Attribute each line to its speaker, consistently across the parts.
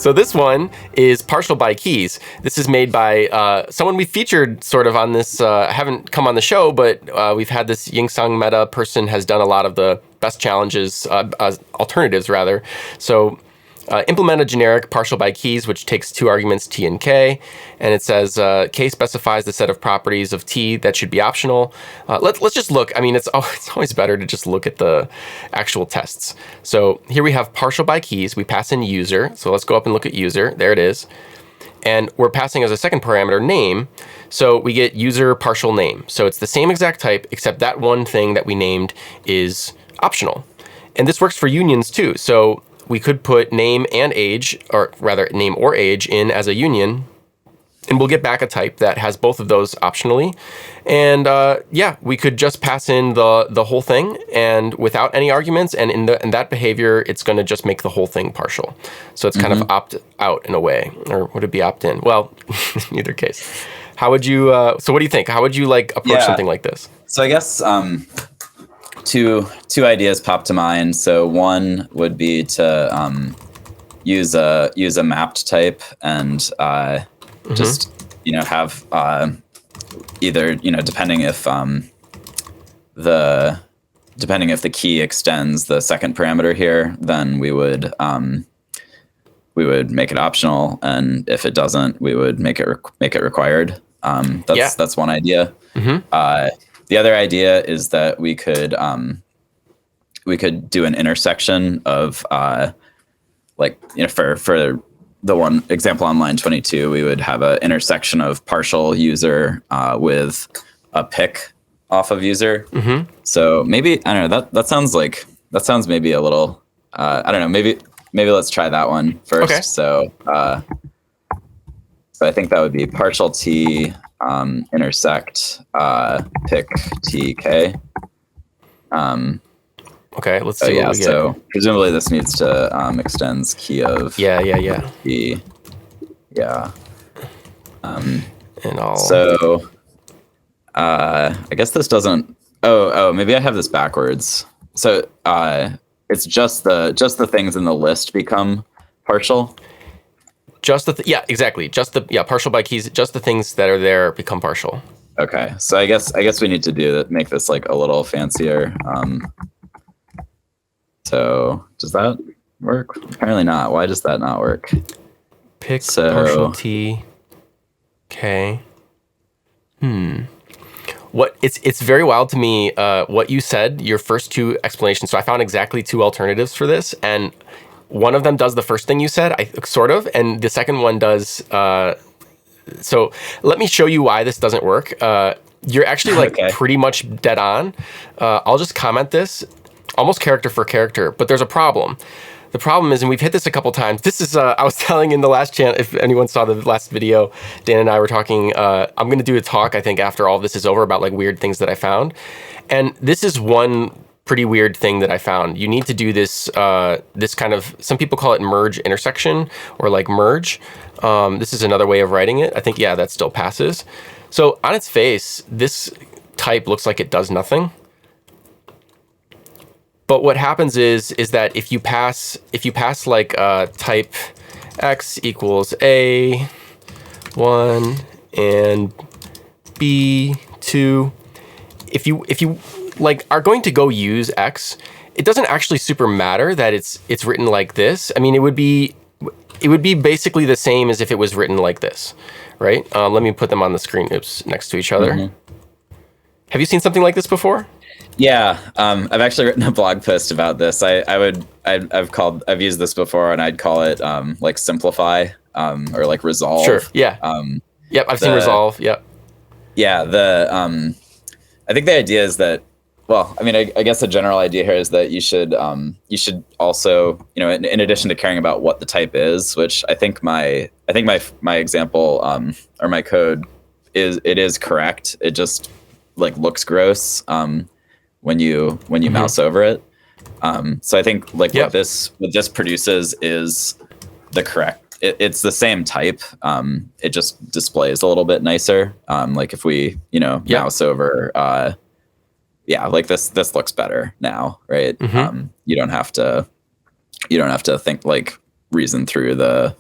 Speaker 1: So this one is PartialByKeys. This is made by someone we featured sort of on this. Haven't come on the show, but we've had this Yingsung Meta person has done a lot of the best challenges, alternatives rather. So implement a generic PartialByKeys, which takes two arguments t and k, and it says k specifies the set of properties of t that should be optional. Let's just look. I mean, it's always better to just look at the actual tests. So here we have PartialByKeys. We pass in user. So let's go up and look at user. There it is. And we're passing as a second parameter name. So we get user partial name. So it's the same exact type, except that one thing that we named is optional. And this works for unions too. So we could put name and age, or rather name or age, in as a union, and we'll get back a type that has both of those optionally. And yeah, we could just pass in the whole thing and without any arguments, and in that behavior, it's going to just make the whole thing partial. So it's kind of opt out in a way, or would it be opt in? Well, in either case. How would you? So what do you think? How would you approach something like this?
Speaker 2: So I guess. Two ideas pop to mind. So one would be to use a mapped type and just have either depending if the key extends the second parameter here, then we would make it optional, and if it doesn't, we would make it required. That's one idea. The other idea is that we could do an intersection of for the one example on line 22, we would have an intersection of partial user with a pick off of user. So maybe I don't know, that sounds maybe a little I don't know, maybe let's try that one first. Okay. So I think that would be partial t intersect pick tk.
Speaker 1: Okay, let's see. What we get.
Speaker 2: So presumably this needs to extends key of key. Yeah.
Speaker 1: And all.
Speaker 2: So I guess this doesn't. Oh, maybe I have this backwards. So it's just the things in the list become partial.
Speaker 1: Just exactly. Just PartialByKeys. Just the things that are there become partial.
Speaker 2: Okay, so I guess we need to make this like a little fancier. So does that work? Apparently not. Why does that not work?
Speaker 1: Pick partial t k. What it's very wild to me. What you said, your first two explanations. So I found exactly two alternatives for this, and one of them does the first thing you said, sort of, and the second one does. So let me show you why this doesn't work. You're actually pretty much dead on. I'll just comment this, almost character for character, but there's a problem. The problem is, and we've hit this a couple times. This is I was telling in the last channel, if anyone saw the last video, Dan and I were talking. I'm going to do a talk, I think, after all this is over about weird things that I found, and this is one pretty weird thing that I found. You need to do this this kind of, some people call it merge intersection or merge. This is another way of writing it. I think, yeah, that still passes. So on its face, this type looks like it does nothing. But what happens is that if you pass type x equals a 1 and b 2, if you are going to go use x, it doesn't actually super matter that it's written like this. I mean, it would be basically the same as if it was written like this, right? Let me put them on the screen. Oops, next to each other. Have you seen something like this before?
Speaker 2: Yeah, I've actually written a blog post about this. I've used this before, and I'd call it simplify or resolve.
Speaker 1: Sure. Yeah. Yep. I've seen resolve. Yep.
Speaker 2: Yeah. I think the idea is that, well, I mean, I guess the general idea here is that you should also, in addition to caring about what the type is, which I think my example or my code is correct. It just like looks gross when you mouse over it. So I think like what this produces is the correct. It's the same type. It just displays a little bit nicer. Like if we mouse over. Like this looks better now, right? You don't have to think like reason through the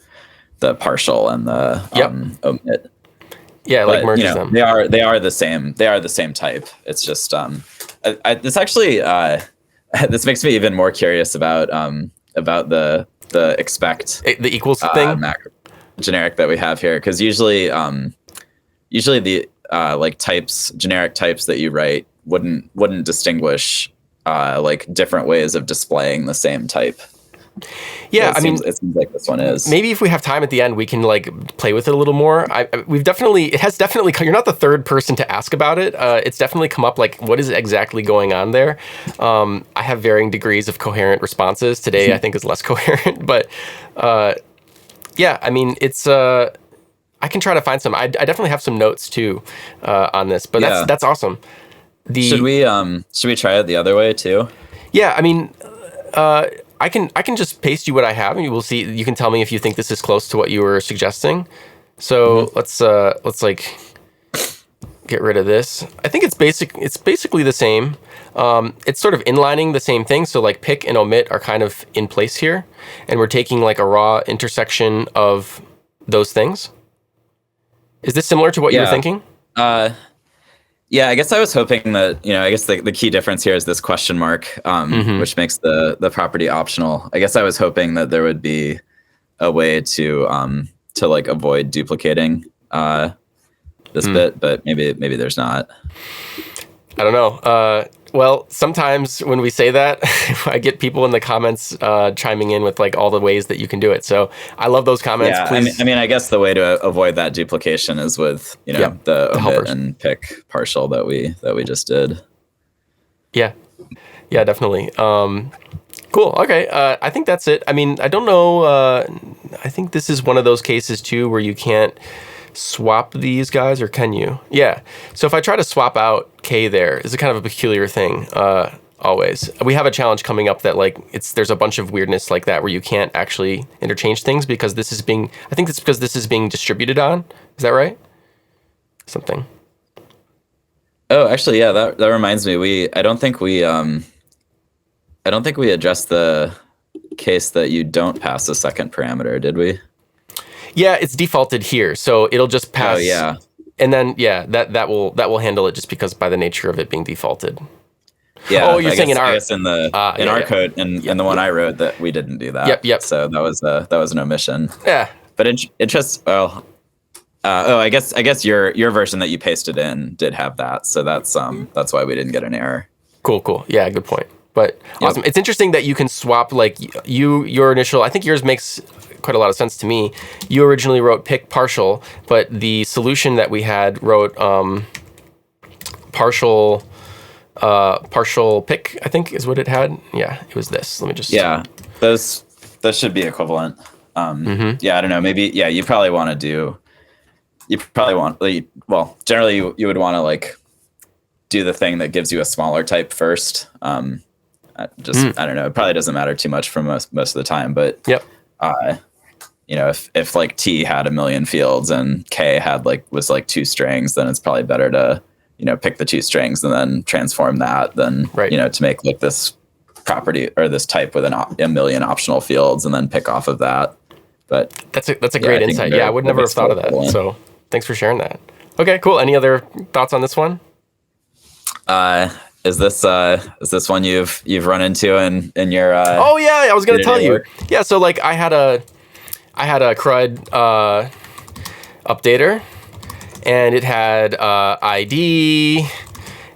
Speaker 2: partial and the omit.
Speaker 1: Yeah, like merges them.
Speaker 2: They are the same. They are the same type. It's just this actually this makes me even more curious about the expect
Speaker 1: the equals thing
Speaker 2: macro generic that we have here, because usually the like generic types that you write wouldn't distinguish like different ways of displaying the same type.
Speaker 1: Yeah,
Speaker 2: it seems like this one is.
Speaker 1: Maybe if we have time at the end, we can like play with it a little more. It has definitely. You're not the third person to ask about it. It's definitely come up. Like, what is exactly going on there? I have varying degrees of coherent responses. Today, I think is less coherent, but yeah, I mean, it's. I can try to find some. I definitely have some notes too on this, but that's awesome.
Speaker 2: Should we try it the other way too?
Speaker 1: Yeah, I mean. I can just paste you what I have, and you will see. You can tell me if you think this is close to what you were suggesting. So let's like get rid of this. I think it's basically the same. It's sort of inlining the same thing. So like pick and omit are kind of in place here, and we're taking like a raw intersection of those things. Is this similar to what you were thinking?
Speaker 2: Yeah, I guess I was hoping that, I guess the key difference here is this question mark, which makes the property optional. I guess I was hoping that there would be a way to like avoid duplicating this bit, but maybe there's not.
Speaker 1: I don't know. Well, sometimes when we say that, I get people in the comments chiming in with like all the ways that you can do it. So I love those comments.
Speaker 2: Yeah,
Speaker 1: please.
Speaker 2: I mean, I guess the way to avoid that duplication is with the omit and pick partial that we just did. Yeah, definitely. Cool. Okay. I think that's it. I mean, I don't know. I think this is one of those cases too where you can't swap these guys, or can you? Yeah. So if I try to swap out K there, it's a kind of a peculiar thing. Always. We have a challenge coming up that like there's a bunch of weirdness like that where you can't actually interchange things because this is being distributed on. Is that right? Something. Oh, actually, yeah, that reminds me. I don't think we addressed the case that you don't pass a second parameter, did we?
Speaker 1: Yeah, it's defaulted here, so it'll just pass.
Speaker 2: Oh yeah,
Speaker 1: and then that will handle it just because by the nature of it being defaulted.
Speaker 2: Yeah.
Speaker 1: Oh, you're saying in our
Speaker 2: our code and the one I wrote that we didn't do that.
Speaker 1: Yep.
Speaker 2: So that was an omission.
Speaker 1: Yeah.
Speaker 2: But I guess your version that you pasted in did have that, so that's why we didn't get an error.
Speaker 1: Cool. Yeah, good point. But awesome. It's interesting that you can swap like your initial. I think yours makes quite a lot of sense to me. You originally wrote pick partial, but the solution that we had wrote partial pick, I think is what it had. Yeah, it was this. Let me just.
Speaker 2: Yeah, those should be equivalent. Yeah, I don't know. Maybe you probably want to generally you would want to like do the thing that gives you a smaller type first. I don't know. It probably doesn't matter too much for most of the time, but if like T had 1 million fields and K was 2 strings, then it's probably better to pick the 2 strings and then transform that than to make like this property or this type with 1 million optional fields and then pick off of that. But
Speaker 1: that's a great insight. Yeah, I would never have thought of that. So thanks for sharing that. Okay, cool. Any other thoughts on this one?
Speaker 2: Is this one you've run into in your?
Speaker 1: Oh yeah, I was gonna tell you. Yeah, so like I had a CRUD updater, and it had ID,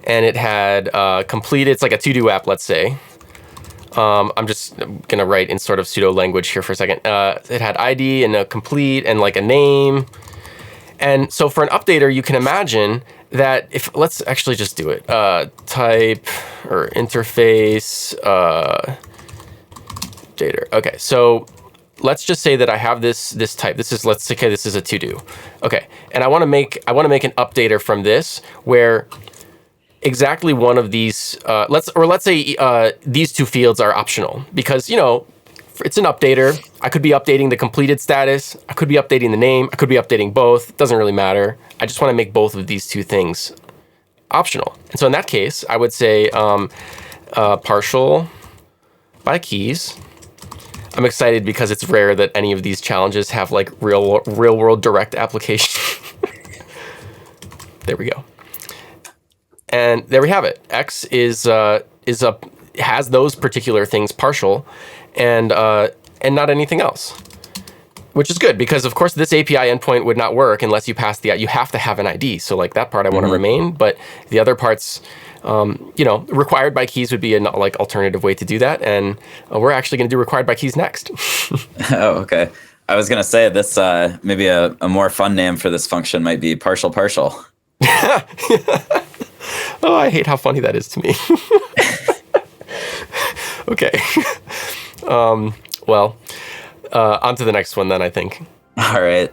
Speaker 1: and it had completed. It's like a to-do app, let's say. I'm just gonna write in sort of pseudo language here for a second. It had ID and a complete and like a name, and so for an updater, you can imagine that let's actually just do it. Type or interface data. Okay, so let's just say that I have this type. This is this is a to do. Okay, and I want to make an updater from this where exactly one of these let's say these 2 fields are optional because it's an updater. I could be updating the completed status. I could be updating the name. I could be updating both. It doesn't really matter. I just want to make both of these 2 things optional. And so in that case, I would say partial by keys. I'm excited because it's rare that any of these challenges have like real world direct application. There we go. And there we have it. X has those particular things partial, and not anything else, which is good because of course this API endpoint would not work unless you pass you have to have an ID. So like that part I want to remain, but the other parts, required by keys would be a like alternative way to do that, and we're actually going to do required by keys next.
Speaker 2: Oh, okay. I was going to say this maybe a more fun name for this function might be partial.
Speaker 1: Oh, I hate how funny that is to me. Okay. On to the next one then, I think.
Speaker 2: All right.